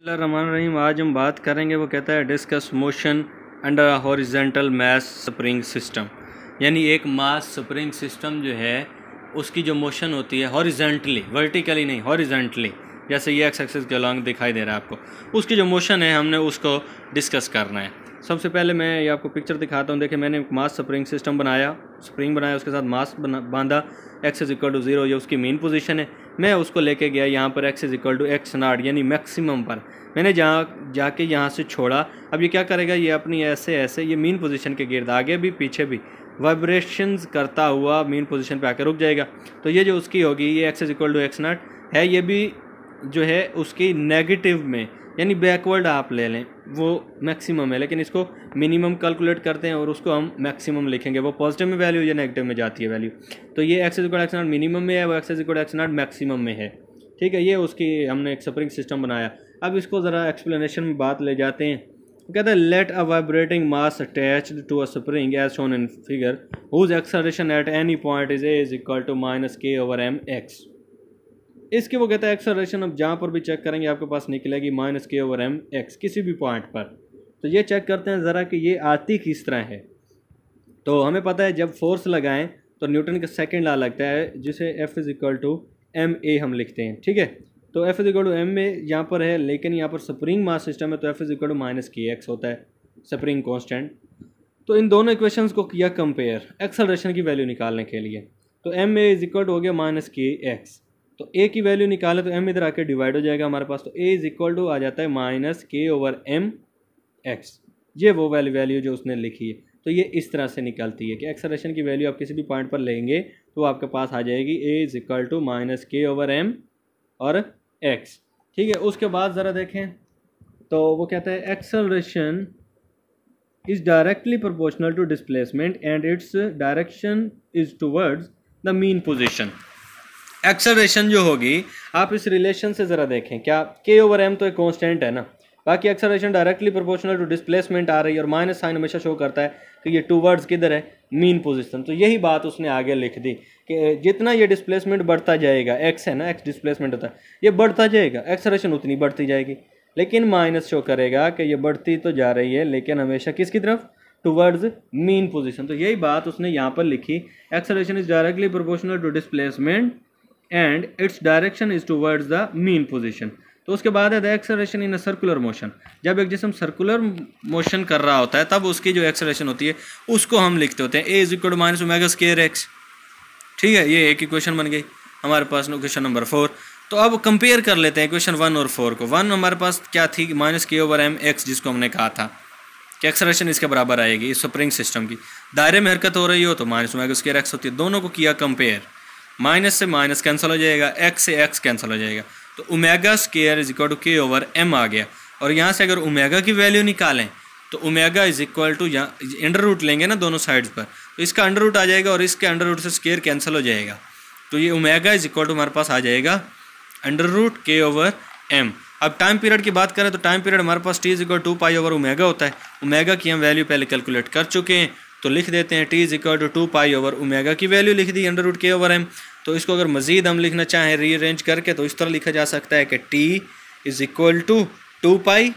रहीम। आज हम बात करेंगे, वो कहता है discuss motion under a horizontal mass spring system. यानी एक मास स्प्रिंग सिस्टम जो है उसकी जो मोशन होती है हॉरिजेंटली, वर्टिकली नहीं, हॉरिजेंटली, जैसे ये एक्स एक्सिस के अलॉन्ग दिखाई दे रहा है आपको, उसकी जो मोशन है हमने उसको डिस्कस करना है। सबसे पहले मैं ये आपको पिक्चर दिखाता हूँ। देखिए, मैंने मास स्प्रिंग सिस्टम बनाया, स्प्रिंग बनाया, उसके साथ मास बांधा, एक्स इज इक्वल टू 0, ये उसकी मेन पोजीशन है। मैं उसको लेके गया यहाँ पर x is equal to x not यानी मैक्सिमम पर। मैंने जाके यहाँ से छोड़ा। अब ये क्या करेगा, ये अपनी ऐसे ऐसे ये मेन पोजीशन के गिर्द आगे भी पीछे भी वाइब्रेशंस करता हुआ मेन पोजीशन पे आकर रुक जाएगा। तो ये जो उसकी होगी, ये x is equal to x not है, ये भी जो है उसकी नेगेटिव में यानी बैकवर्ड आप ले लें, वो मैक्सिमम है, लेकिन इसको मिनिमम कैलकुलेट करते हैं और उसको हम मैक्सिमम लिखेंगे। वो पॉजिटिव में वैल्यू या नेगेटिव में जाती है वैल्यू। तो ये x equal x not minimum में है, वो x equal x not maximum में है। ठीक है, ये उसकी हमने एक स्प्रिंग सिस्टम बनाया। अब इसको ज़रा एक्सप्लेनेशन में बात ले जाते हैं। कहते हैं let a vibrating mass attached to a spring as shown in figure whose acceleration at any point is equal to minus k over m x. इसके वो कहता है एक्सेलरेशन अब जहाँ पर भी चेक करेंगे आपके पास निकलेगी minus k over m x किसी भी पॉइंट पर। तो ये चेक करते हैं ज़रा कि ये आती किस तरह है। तो हमें पता है जब फोर्स लगाएं तो न्यूटन का सेकंड लॉ लगता है, जिसे F is equal to m a हम लिखते हैं। ठीक है, तो F is equal to m a यहाँ पर है, लेकिन यहाँ पर स्प्रिंग मास सिस्टम है तो F is equal to minus k x होता है, स्प्रिंग कॉन्स्टेंट। तो इन दोनों इक्वेशंस को किया कंपेयर एक्सेलरेशन की वैल्यू निकालने के लिए। तो m a is equal to हो गया माइनस के एक्स। तो ए की वैल्यू निकाले तो एम इधर आके डिवाइड हो जाएगा हमारे पास। तो ए इज इक्वल टू आ जाता है minus k over m x. ये वो वैल्यू जो उसने लिखी है। तो ये इस तरह से निकलती है कि एक्सेलरेशन की वैल्यू आप किसी भी पॉइंट पर लेंगे तो आपके पास आ जाएगी ए is equal to minus k over M और एक्स। ठीक है, उसके बाद ज़रा देखें तो वो कहता है acceleration is directly proportional to displacement and its direction is towards the mean position. Acceleration जो होगी, आप इस रिलेशन से ज़रा देखें, क्या के ओवर एम तो एक कांस्टेंट है ना, बाकी acceleration directly proportional to displacement आ रही है और माइनस साइन हमेशा शो करता है कि ये टूवर्ड्स किधर है, मीन पोजीशन। तो यही बात उसने आगे लिख दी कि जितना ये डिस्प्लेसमेंट बढ़ता जाएगा, एक्स है ना, एक्स डिस्प्लेसमेंट होता है, ये बढ़ता जाएगा, एक्सेलरेशन उतनी बढ़ती जाएगी, लेकिन माइनस शो करेगा कि ये बढ़ती तो जा रही है लेकिन हमेशा किसकी तरफ, टूवर्ड्स मीन पोजीशन। तो यही बात उसने यहाँ पर लिखी, acceleration is directly proportional to displacement and its direction is towards the mean position. तो उसके बाद है the acceleration in a circular motion. जब एक जिस्म सर्कुलर मोशन कर रहा होता है तब उसकी जो एक्सेलरेशन होती है उसको हम लिखते होते हैं a is equal to minus omega square x. ठीक है, ये एक इक्वेशन बन गई हमारे पास, क्वेश्चन नंबर 4। तो अब कंपेयर कर लेते हैं क्वेश्चन 1 और 4 को। 1 हमारे पास क्या थी, minus k over m x, जिसको हमने कहा था कि एक्सेलरेशन इसके बराबर आएगी इस स्प्रिंग सिस्टम की। दायरे में हरकत हो रही हो तो माइनस ओमेगा स्क्वायर एक्स होती है। दोनों को किया कंपेयर, माइनस से माइनस कैंसिल हो जाएगा, एक्स से एक्स कैंसिल हो जाएगा, तो omega square is equal to k over m आ गया। और यहाँ से अगर ओमेगा की वैल्यू निकालें तो ओमेगा इज इक्वल टू, यहाँ अंडर रूट लेंगे ना दोनों साइड्स पर, तो इसका अंडर रूट आ जाएगा और इसके अंडर रूट से स्क्वायर कैंसिल हो जाएगा। तो ये ओमेगा इज इक्वल टू हमारे पास आ जाएगा under root k over m. अब टाइम पीरियड की बात करें तो टाइम पीरियड हमारे पास T is equal to pi over omega होता है। ओमेगा की हम वैल्यू पहले कैलकुलेट कर चुके हैं, तो लिख देते हैं T is equal to 2 pi over omega की वैल्यू लिख दी under root k over m. तो इसको अगर मज़ीद हम लिखना चाहें रीअरेंज करके तो इस तरह लिखा जा सकता है कि टी इज़ इक्वल टू 2 पाई।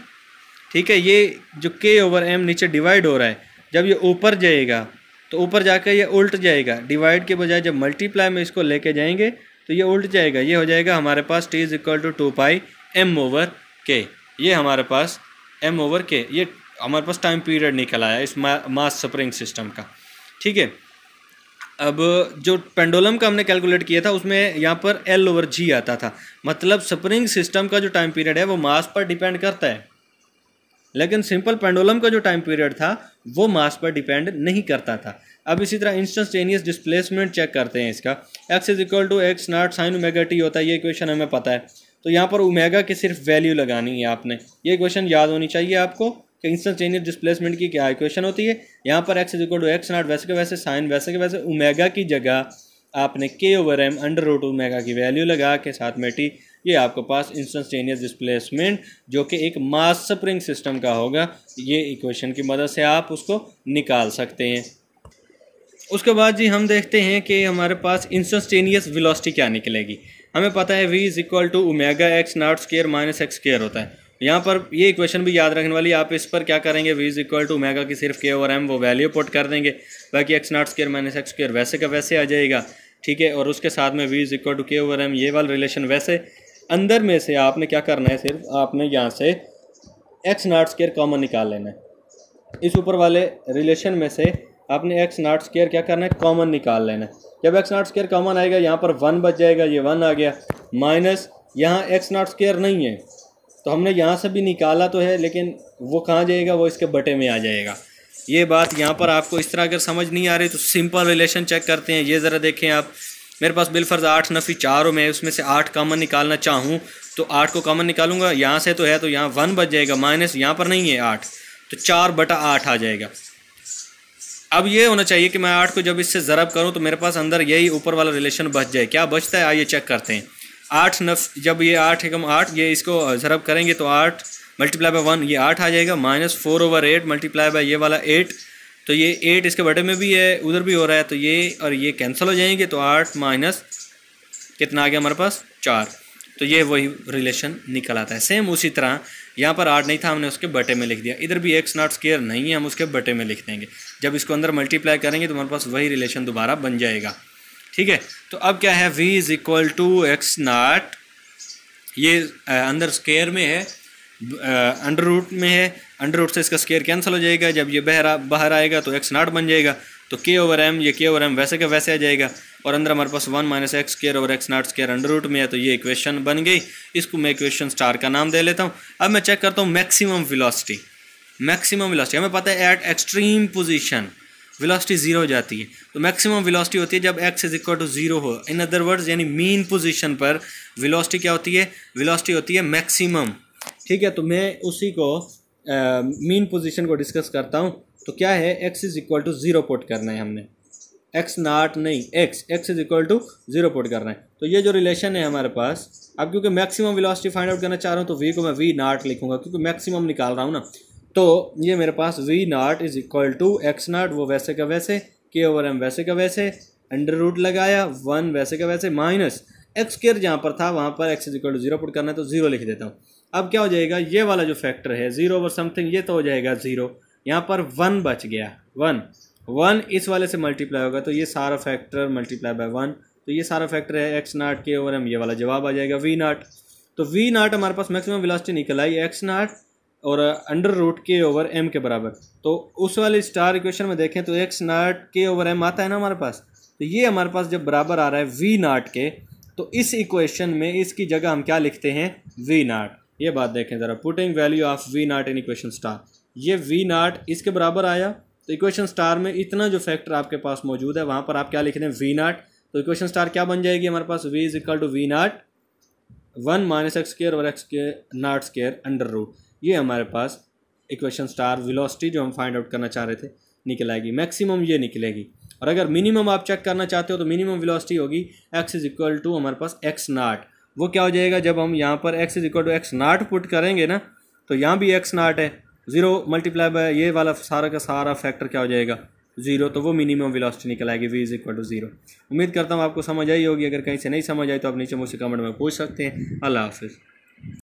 ठीक है, ये जो के ओवर एम नीचे डिवाइड हो रहा है, जब ये ऊपर जाएगा तो ऊपर जाकर ये उल्ट जाएगा, डिवाइड के बजाय जब मल्टीप्लाई में इसको लेके जाएंगे तो ये उल्ट जाएगा। ये हो जाएगा हमारे पास T is equal to 2 pi m over k. ये हमारे पास एम ओवर के, ये हमारे पास टाइम पीरियड निकल आया इस मास स्प्रिंग सिस्टम का। ठीक है, अब जो पेंडुलम का हमने कैलकुलेट किया था उसमें यहाँ पर एल ओवर जी आता था, मतलब स्प्रिंग सिस्टम का जो टाइम पीरियड है वो मास पर डिपेंड करता है, लेकिन सिंपल पेंडुलम का जो टाइम पीरियड था वो मास पर डिपेंड नहीं करता था। अब इसी तरह इंस्टेंटेनियस डिस्प्लेसमेंट चेक करते हैं इसका। X is equal to x not sine omega t होता है, ये इक्वेशन हमें पता है। तो यहाँ पर ओमेगा की सिर्फ वैल्यू लगानी है आपने, ये इक्वेशन याद होनी चाहिए आपको कि इंस्टेंटेनियस डिस्प्लेसमेंट की क्या इक्वेशन होती है। यहाँ पर x is equal to x not वैसे के वैसे साइन वैसे के वैसे ओमेगा की जगह आपने k over m under root omega की वैल्यू लगा के साथ में टी, ये आपके पास इंस्टेंटेनियस डिस्प्लेसमेंट जो कि एक मास स्प्रिंग सिस्टम का होगा, ये इक्वेशन की मदद से आप उसको निकाल सकते हैं। उसके बाद जी हम देखते हैं कि हमारे पास इंस्टेंटेनियस वेलोसिटी क्या निकलेगी। हमें पता है v is equal to omega x not square minus x square होता है। यहाँ पर ये इक्वेशन भी याद रखने वाली, आप इस पर क्या करेंगे, v is equal to omega की सिर्फ k ओवर m वो वैल्यू पुट कर देंगे, बाकी x not square minus x square वैसे का वैसे आ जाएगा, ठीक है। और उसके साथ में v is equal to k over m ये वाला रिलेशन वैसे अंदर में से आपने क्या करना है, सिर्फ आपने यहाँ से x नॉट स्क्वायर कॉमन निकाल लेना है। इस ऊपर वाले रिलेशन में से आपने x नॉट स्क्वायर क्या करना है, कॉमन निकाल लेना है। जब x नॉट स्क्वायर कॉमन आएगा यहाँ पर 1 बच जाएगा, ये 1 आ गया, माइनस यहाँ x नॉट स्क्वायर नहीं है तो हमने यहाँ से भी निकाला तो है, लेकिन वो कहाँ जाएगा, वो इसके बटे में आ जाएगा। ये बात यहाँ पर आपको इस तरह अगर समझ नहीं आ रही तो सिंपल रिलेशन चेक करते हैं। ये ज़रा देखें आप, मेरे पास बिलफर्ज 8 नफ़ी 4 हो, मैं उसमें से 8 कॉमन निकालना चाहूँ तो 8 को कॉमन निकालूंगा, यहाँ से तो है तो यहाँ 1 बच जाएगा, माइनस यहाँ पर नहीं है 8 तो 4/8 आ जाएगा। अब ये होना चाहिए कि मैं 8 को जब इससे ज़रब करूँ तो मेरे पास अंदर यही ऊपर वाला रिलेशन बच जाए। क्या बचता है आइए चेक करते हैं। 8 जब ये 8 एकम 8 ये इसको ज़रब करेंगे तो 8 मल्टीप्लाई बाय 1 ये 8 आ जाएगा, माइनस 4/8 मल्टीप्लाई बाय ये वाला 8 तो ये 8 इसके बटे में भी है, उधर भी हो रहा है तो ये और ये कैंसिल हो जाएंगे, तो 8 माइनस कितना आ गया हमारे पास 4, तो ये वही रिलेशन निकल आता है। सेम उसी तरह यहाँ पर 8 नहीं था, हमने उसके बटे में लिख दिया, इधर भी x नॉट स्क्वायर नहीं है, हम उसके बटे में लिख देंगे। जब इसको अंदर मल्टीप्लाई करेंगे तो हमारे पास वही रिलेशन दोबारा बन जाएगा, ठीक है। तो अब क्या है, v is equal to x naught, ये अंदर स्क्वायर में है, अंडर रूट में है, अंडर रूट से इसका स्क्वायर कैंसिल हो जाएगा, जब ये बाहर आएगा तो एक्स नाट बन जाएगा, तो k ओवर m, ये k ओवर m वैसे का वैसे आ जाएगा, और अंदर हमारे पास 1 minus x square over x not square under root में है, तो ये इक्वेशन बन गई। इसको मैं इक्वेशन स्टार का नाम दे लेता हूँ। अब मैं चेक करता हूँ मैक्सिमम वेलोसिटी। मैक्सिमम वेलोसिटी हमें पता है एट एक्सट्रीम पोजीशन वेलोसिटी 0 हो जाती है, तो मैक्सिमम वेलोसिटी होती है जब x इज इक्वल टू 0 हो। इन अदर वर्ड्स यानी मीन पोजीशन पर वेलोसिटी क्या होती है, वेलोसिटी होती है मैक्सिमम, ठीक है। तो मैं उसी को मीन पोजीशन को डिस्कस करता हूँ। तो क्या है, x is equal to 0 put करना है हमने, x नॉट नहीं, x is equal to 0 put करना है। तो ये जो रिलेशन है हमारे पास, अब क्योंकि मैक्सिमम वेलोसिटी फाइंड आउट करना चाह रहा हूँ तो v को मैं v नॉट लिखूंगा क्योंकि मैक्सिमम निकाल रहा हूँ ना। तो ये मेरे पास v not is equal to x not वो वैसे का वैसे, k ओवर m वैसे का वैसे, अंडर रूट लगाया 1 वैसे का वैसे, माइनस एक्स स्क्वायर जहाँ पर था वहाँ पर x is equal to 0 put करना है तो 0 लिख देता हूँ। अब क्या हो जाएगा, ये वाला जो फैक्टर है 0 ओवर समथिंग ये तो हो जाएगा 0, यहाँ पर 1 बच गया, 1 इस वाले से मल्टीप्लाई होगा तो ये सारा फैक्टर मल्टीप्लाई बाय 1, तो ये सारा फैक्टर है x not k over m, ये वाला जवाब आ जाएगा v नॉट। तो v नॉट हमारे पास मैक्सिमम वेलोसिटी निकल आई एक्स नॉट और under root k over m के बराबर। तो उस वाले स्टार इक्वेशन में देखें तो x not k over m आता है ना हमारे पास, तो ये हमारे पास जब बराबर आ रहा है v नॉट के, तो इस इक्वेशन में इसकी जगह हम क्या लिखते हैं, v नॉट। ये बात देखें ज़रा, putting value of v not in equation star, ये v नॉट इसके बराबर आया, तो इक्वेशन स्टार में इतना जो फैक्टर आपके पास मौजूद है वहाँ पर आप क्या लिख रहे हैं, v नॉट। तो इक्वेशन स्टार क्या बन जाएगी हमारे पास, v is equal to v naught 1 minus x square और x not square under root. ये हमारे पास इक्वेशन स्टार वेलोसिटी जो हम फाइंड आउट करना चाह रहे थे निकल आएगी, मैक्सिमम ये निकलेगी। और अगर मिनिमम आप चेक करना चाहते हो तो मिनिमम वेलोसिटी होगी x इज इक्वल टू हमारे पास एक्स नॉट। वो क्या हो जाएगा, जब हम यहाँ पर x is equal to x not put करेंगे ना तो यहाँ भी एक्स नॉट है, 0 मल्टीप्लाई बाय ये वाला सारा का सारा फैक्टर क्या हो जाएगा 0, तो वो मिनिमम वेलोसिटी निकल आएगी v इज इक्वल टू 0। उम्मीद करता हूँ आपको समझ आई होगी, अगर कहीं से नहीं समझ आई तो आप नीचे मुझसे कमेंट में पूछ सकते हैं। अल्लाह हाफिज़।